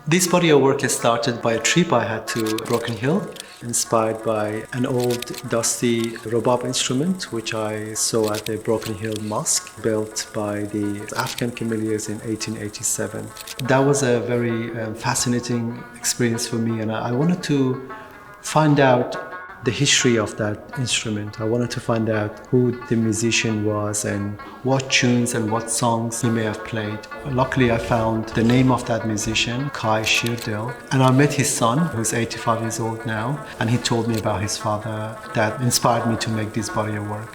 This body of work is started by a trip I had to Broken Hill, inspired by an old dusty robab instrument which I saw at the Broken Hill Mosque, built by the Afghan Cameleers in 1887. That was a very fascinating experience for me, and I wanted to find out the history of that instrument. I wanted to find out who the musician was and what tunes and what songs he may have played. Luckily, I found the name of that musician, Kai Shirdil, and I met his son, who's 85 years old now, and he told me about his father. That inspired me to make this body of work.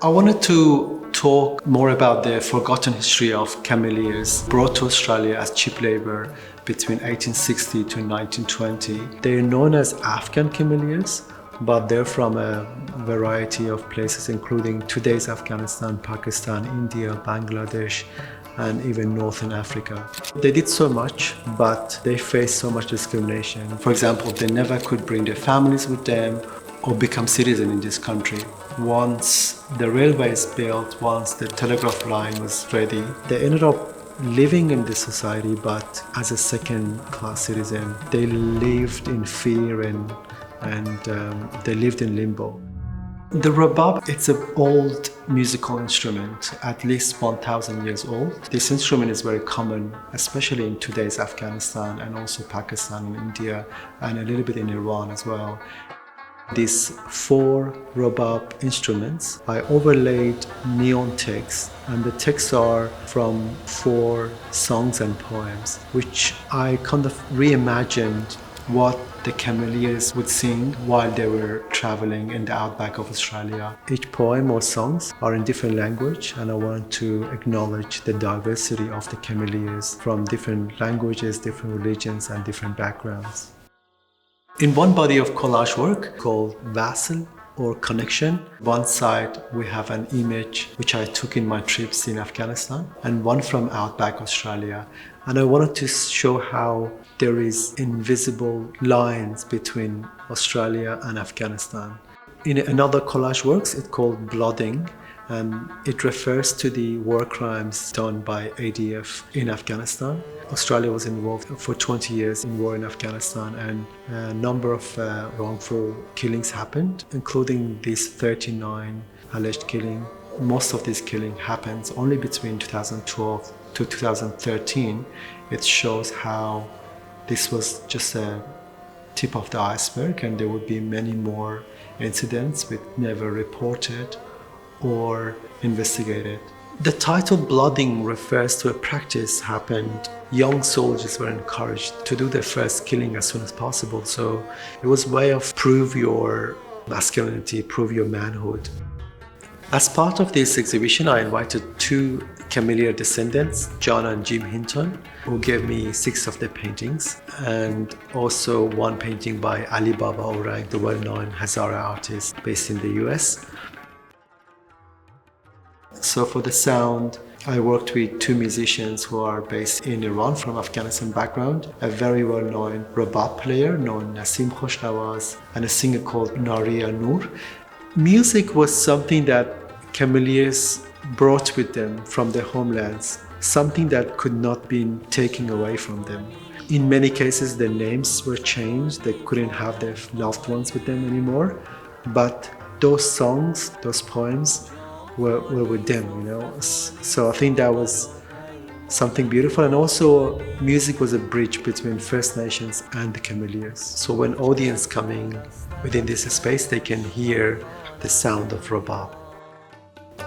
I wanted to talk more about the forgotten history of Cameleers brought to Australia as cheap labor between 1860 to 1920. They are known as Afghan Cameleers, but they're from a variety of places, including today's Afghanistan, Pakistan, India, Bangladesh, and even Northern Africa. They did so much, but they faced so much discrimination. For example, they never could bring their families with them or become citizens in this country. Once the railway is built, once the telegraph line was ready, they ended up living in this society, but as a second-class citizen. They lived in fear and they lived in limbo. The rabab, it's an old musical instrument, at least 1,000 years old. This instrument is very common, especially in today's Afghanistan and also Pakistan and India, and a little bit in Iran as well. These 4 rabab instruments, I overlaid neon texts, and the texts are from 4 songs and poems, which I kind of reimagined what the Cameleers would sing while they were traveling in the outback of Australia. Each poem or songs are in different language, and I want to acknowledge the diversity of the Cameleers from different languages, different religions, and different backgrounds. In one body of collage work called Vassal or Connection, one side we have an image which I took in my trips in Afghanistan and one from outback Australia. And I wanted to show how there is invisible lines between Australia and Afghanistan. In another collage works, it's called Blooding, and it refers to the war crimes done by ADF in Afghanistan. Australia was involved for 20 years in war in Afghanistan, and a number of wrongful killings happened, including these 39 alleged killings. Most of this killing happens only between 2012 to 2013. It shows how this was just a tip of the iceberg, and there would be many more incidents which never reported or investigated. The title Blooding refers to a practice happened. Young soldiers were encouraged to do their first killing as soon as possible. So it was a way of prove your masculinity, prove your manhood. As part of this exhibition, I invited 2 Cameleer descendants, John and Jim Hinton, who gave me 6 of their paintings, and also 1 painting by Ali Baba Orang, the well-known Hazara artist based in the US. So for the sound, I worked with 2 musicians who are based in Iran from Afghanistan background, a very well-known rabab player known Nasim Khoshnawaz and a singer called Naria Noor. Music was something that Cameleers brought with them from their homelands, something that could not be taken away from them. In many cases, their names were changed. They couldn't have their loved ones with them anymore, but those songs, those poems, were with them, you know. So I think that was something beautiful, and also music was a bridge between First Nations and the Cameleers. So when audience coming within this space, they can hear the sound of rabab.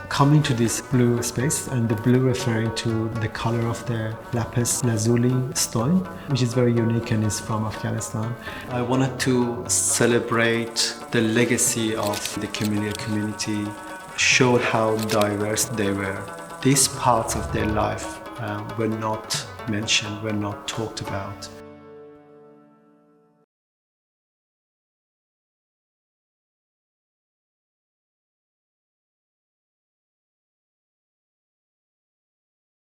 Coming to this blue space, and the blue referring to the color of the lapis lazuli stone, which is very unique and is from Afghanistan. I wanted to celebrate the legacy of the Cameleer community, show how diverse they were. These parts of their life were not mentioned, were not talked about.